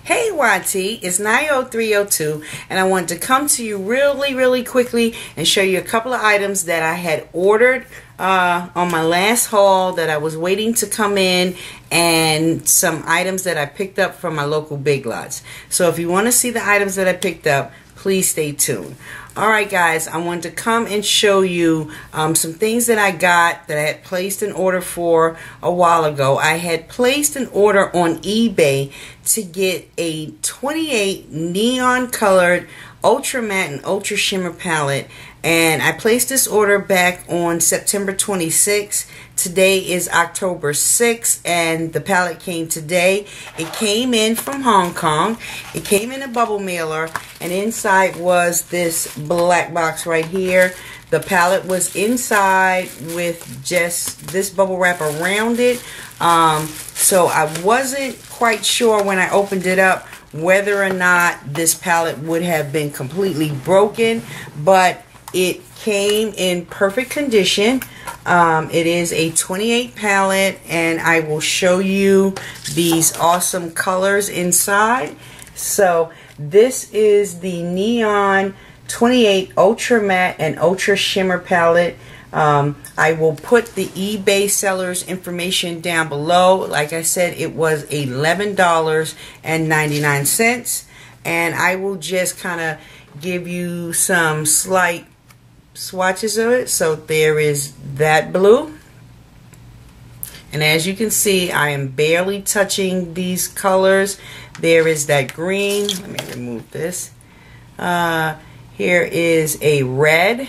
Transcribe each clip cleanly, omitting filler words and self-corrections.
Hey YT, it's 90302 and I wanted to come to you really quickly and show you a couple of items that I had ordered on my last haul that I was waiting to come in, and some items that I picked up from my local Big Lots. So if you want to see the items that I picked up, please stay tuned. Alright guys, I wanted to come and show you some things that I got that I had placed an order for a while ago. I had placed an order on eBay to get a 28 neon colored ultra matte and ultra shimmer palette, and I placed this order back on September 26th. Today is October 6th and the palette came today. It came in from Hong Kong. It came in a bubble mailer, and inside was this black box right here. The palette was inside with just this bubble wrap around it. So I wasn't quite sure when I opened it up whether or not this palette would have been completely broken, but it came in perfect condition. It is a 28 palette, and I will show you these awesome colors inside. So this is the neon 28 ultra matte and ultra shimmer palette. I will put the eBay seller's information down below. Like I said, it was $11.99, and I will just kind of give you some slight swatches of it. So there is that blue, and as you can see, I am barely touching these colors. There is that green. Let me remove this. Here is a red,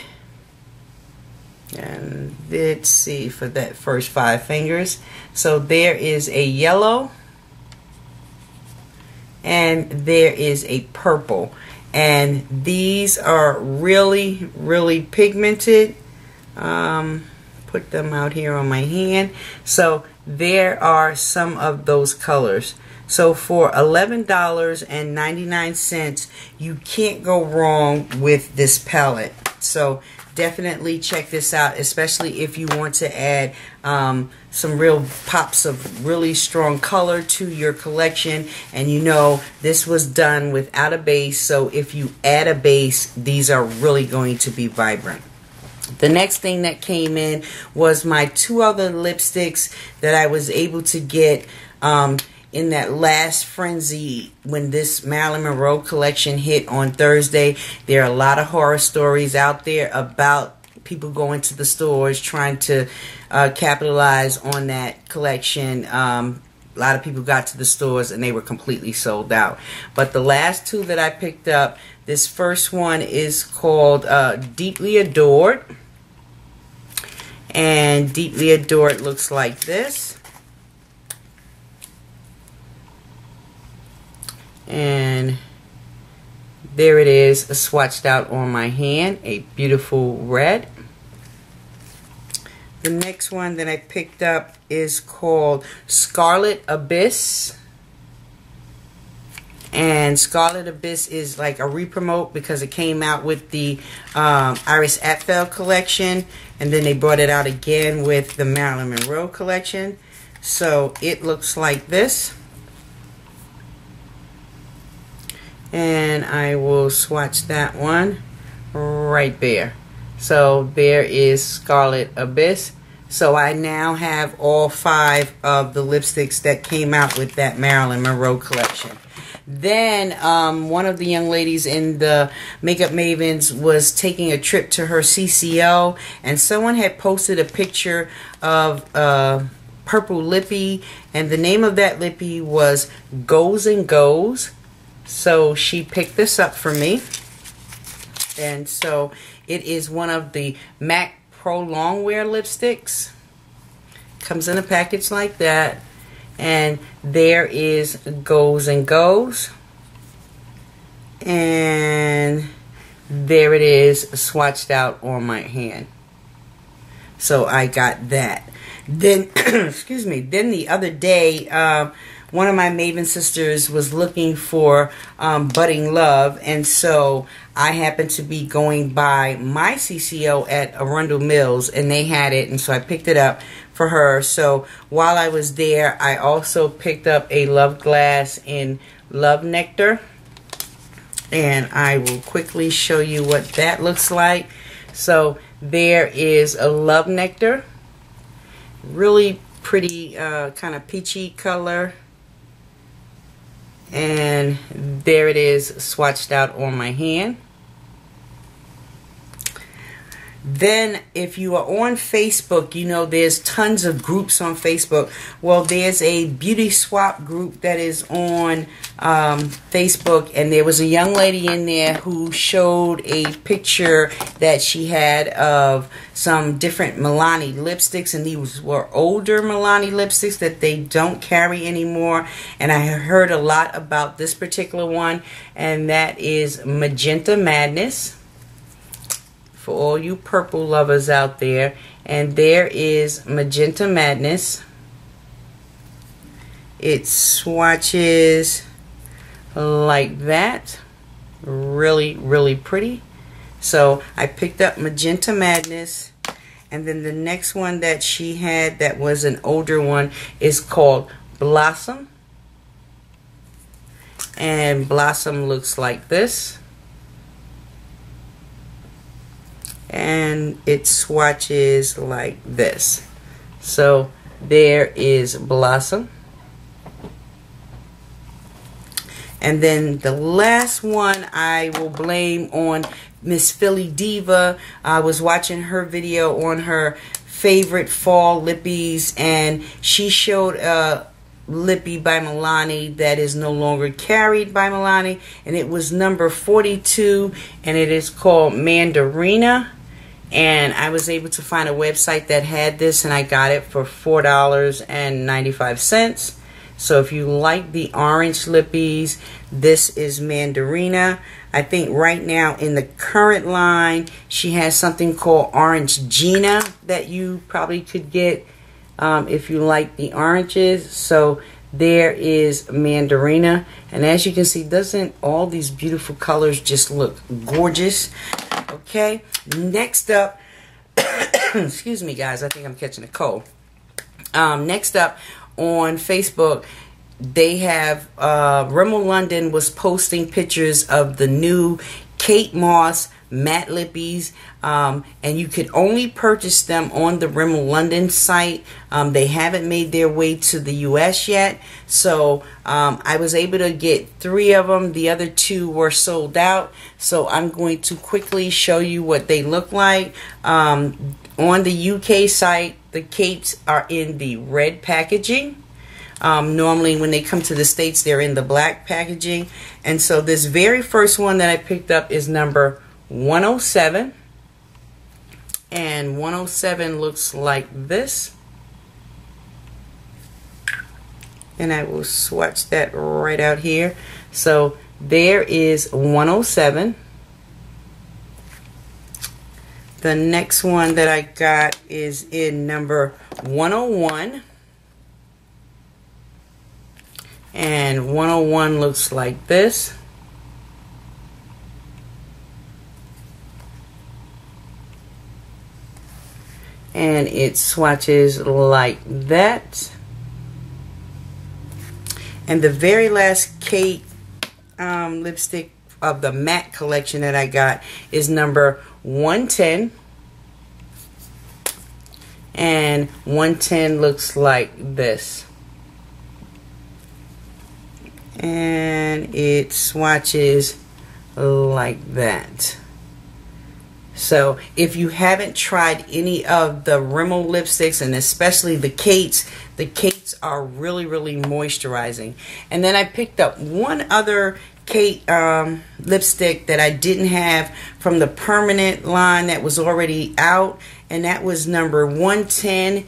and let's see for that first 5 fingers. So there is a yellow, and there is a purple, and these are really pigmented. Put them out here on my hand. So there are some of those colors. So for $11.99, you can't go wrong with this palette. So definitely check this out, especially if you want to add some real pops of really strong color to your collection. And you know this was done without a base, so if you add a base, these are really going to be vibrant. The next thing that came in was my 2 other lipsticks that I was able to get in that last frenzy when this Marilyn Monroe collection hit on Thursday. There are a lot of horror stories out there about people going to the stores trying to capitalize on that collection. A lot of people got to the stores and they were completely sold out. But the last 2 that I picked up, this first one is called Deeply Adored. And Deeply Adored looks like this. And there it is, swatched out on my hand, a beautiful red. The next one that I picked up is called Scarlet Abyss. And Scarlet Abyss is like a re-promote because it came out with the Iris Apfel collection, and then they brought it out again with the Marilyn Monroe collection. So it looks like this. And I will swatch that one right there. So there is Scarlet Abyss. So I now have all 5 of the lipsticks that came out with that Marilyn Monroe collection. Then one of the young ladies in the Makeup Mavens was taking a trip to her CCO, and someone had posted a picture of purple lippy, and the name of that lippy was Goes and Goes. So she picked this up for me, and so it is one of the MAC Pro Longwear lipsticks. Comes in a package like that, and there is Goes and Goes, and there it is swatched out on my hand. So I got that. Then excuse me, then the other day one of my Maven sisters was looking for Budding Love, and so I happened to be going by my CCO at Arundel Mills, and they had it, and so I picked it up for her. So while I was there, I also picked up a Love Glass in Love Nectar. And I will quickly show you what that looks like. So there is a Love Nectar. Really pretty kind of peachy color. And there it is swatched out on my hand. Then if you are on Facebook, you know there's tons of groups on Facebook. Well, there's a beauty swap group that is on Facebook, and there was a young lady in there who showed a picture that she had of some different Milani lipsticks, and these were older Milani lipsticks that they don't carry anymore. And I heard a lot about this particular one, and that is Magenta Madness. For all you purple lovers out there. And there is Magenta Madness. It swatches like that. Really, really pretty. So I picked up Magenta Madness. And then the next one that she had that was an older one is called Blossom. And Blossom looks like this. And it swatches like this. So there is Blossom. And then the last one I will blame on Miss Philly Diva. I was watching her video on her favorite fall lippies, and she showed a lippy by Milani that is no longer carried by Milani, and it was number 42, and it is called Mandarina. And I was able to find a website that had this, and I got it for $4.95. So if you like the orange lippies, this is Mandarina. I think right now in the current line, she has something called Orange Gina that you probably could get if you like the oranges. So there is Mandarina. And as you can see, doesn't all these beautiful colors just look gorgeous? Okay, next up, excuse me guys, I think I'm catching a cold. Next up on Facebook, they have, Rimmel London was posting pictures of the new Kate Moss matte lippies, and you could only purchase them on the Rimmel London site. They haven't made their way to the US yet, so I was able to get 3 of them. The other 2 were sold out, so I'm going to quickly show you what they look like. On the UK site, the Kates are in the red packaging. Normally when they come to the States, they're in the black packaging. And so this very first one that I picked up is number 107. And 107 looks like this. And I will swatch that right out here. So there is 107. The next one that I got is in number 101. And 101 looks like this. And it swatches like that. And the very last Kate lipstick of the matte collection that I got is number 110. And 110 looks like this. And it swatches like that. So if you haven't tried any of the Rimmel lipsticks, and especially the Kates are really, really moisturizing. And then I picked up one other Kate lipstick that I didn't have from the permanent line that was already out, and that was number 10,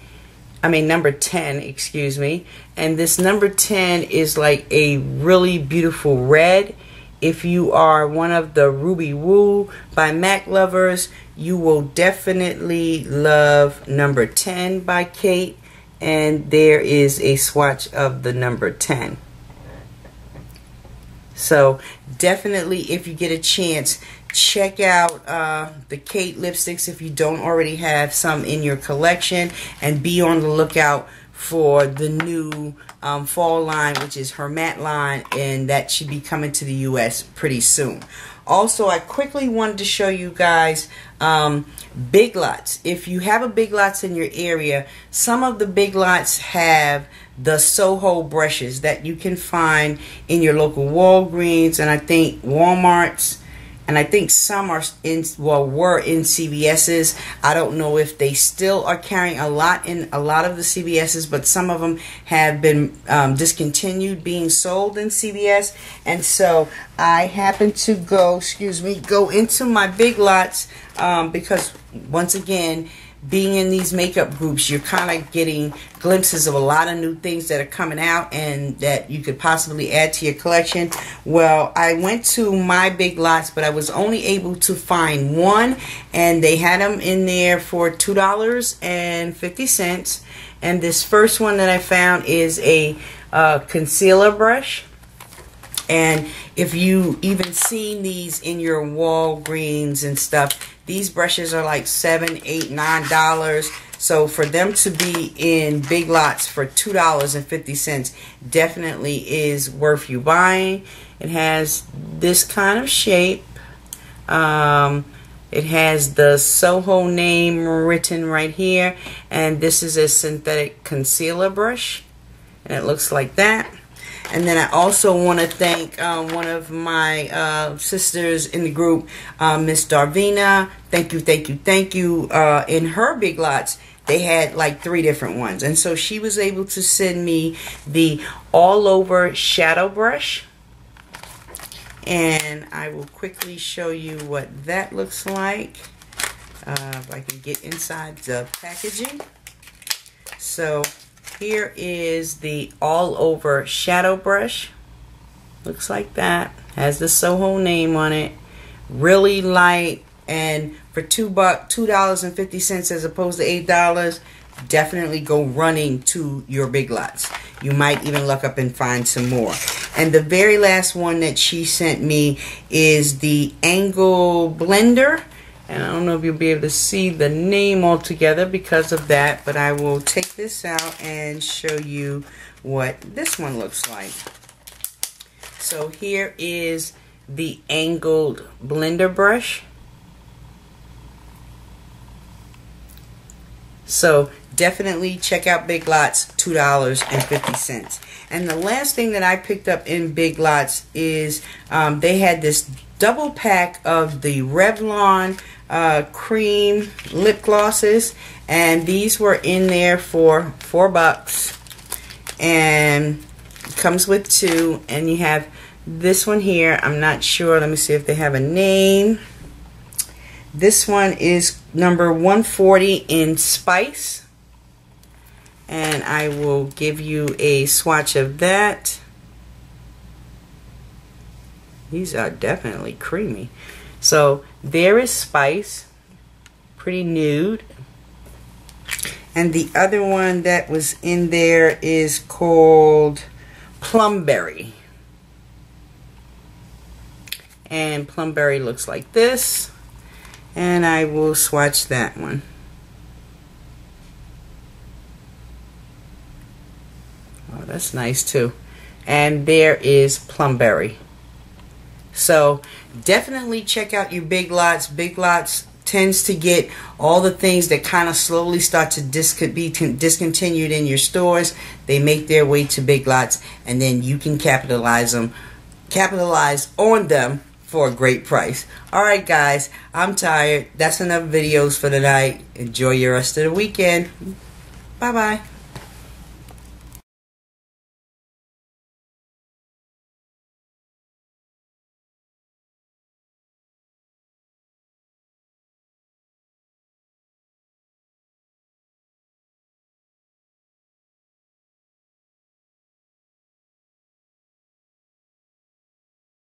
excuse me. And this number 10 is like a really beautiful red. If you are one of the Ruby Woo by MAC lovers, you will definitely love number 10 by Kate. And there is a swatch of the number 10. So definitely, if you get a chance, check out the Kate lipsticks if you don't already have some in your collection, and be on the lookout for the new fall line, which is her matte line, and that should be coming to the US pretty soon. Also, I quickly wanted to show you guys Big Lots. If you have a Big Lots in your area, some of the Big Lots have the Soho brushes that you can find in your local Walgreens, and I think Walmart's, and I think some are in, well, were in CVS's. I don't know if they still are carrying a lot in a lot of the CVS's, but some of them have been discontinued being sold in CVS. And so I happened to go into my Big Lots because, once again, being in these makeup groups, you're kind of getting glimpses of a lot of new things that are coming out and that you could possibly add to your collection. Well, I went to my Big Lots, but I was only able to find one, and they had them in there for $2.50. And this first one that I found is a concealer brush. And if you even seen these in your Walgreens and stuff, these brushes are like $7, $8, $9. So for them to be in Big Lots for $2.50 definitely is worth you buying. It has this kind of shape. It has the Soho name written right here. And this is a synthetic concealer brush. And it looks like that. And then I also want to thank one of my sisters in the group, Miss Darvina. Thank you, thank you, thank you. In her Big Lots, they had like 3 different ones. And so she was able to send me the all over shadow brush. And I will quickly show you what that looks like. If I can get inside the packaging. So here is the all over shadow brush. Looks like that. Has the Soho name on it. Really light, and for $2.50 as opposed to $8, definitely go running to your Big Lots. You might even look up and find some more. And the very last one that she sent me is the Angle Blender. And I don't know if you'll be able to see the name altogether because of that, but I will take this out and show you what this one looks like. So here is the angled blender brush. So definitely check out Big Lots, $2.50. And the last thing that I picked up in Big Lots is they had this double pack of the Revlon cream lip glosses, and these were in there for $4, and it comes with 2. And you have this one here. I'm not sure. Let me see if they have a name. This one is number 140 in Spice, and I will give you a swatch of that. These are definitely creamy. So there is Spice, pretty nude. And the other one that was in there is called Plumberry. And Plumberry looks like this. And I will swatch that one. Oh, that's nice too. And there is Plumberry. So definitely check out your Big Lots. Big Lots tends to get all the things that kind of slowly start to be discontinued in your stores. They make their way to Big Lots, and then you can capitalize on them for a great price. Alright guys, I'm tired. That's enough videos for tonight. Enjoy your rest of the weekend. Bye bye.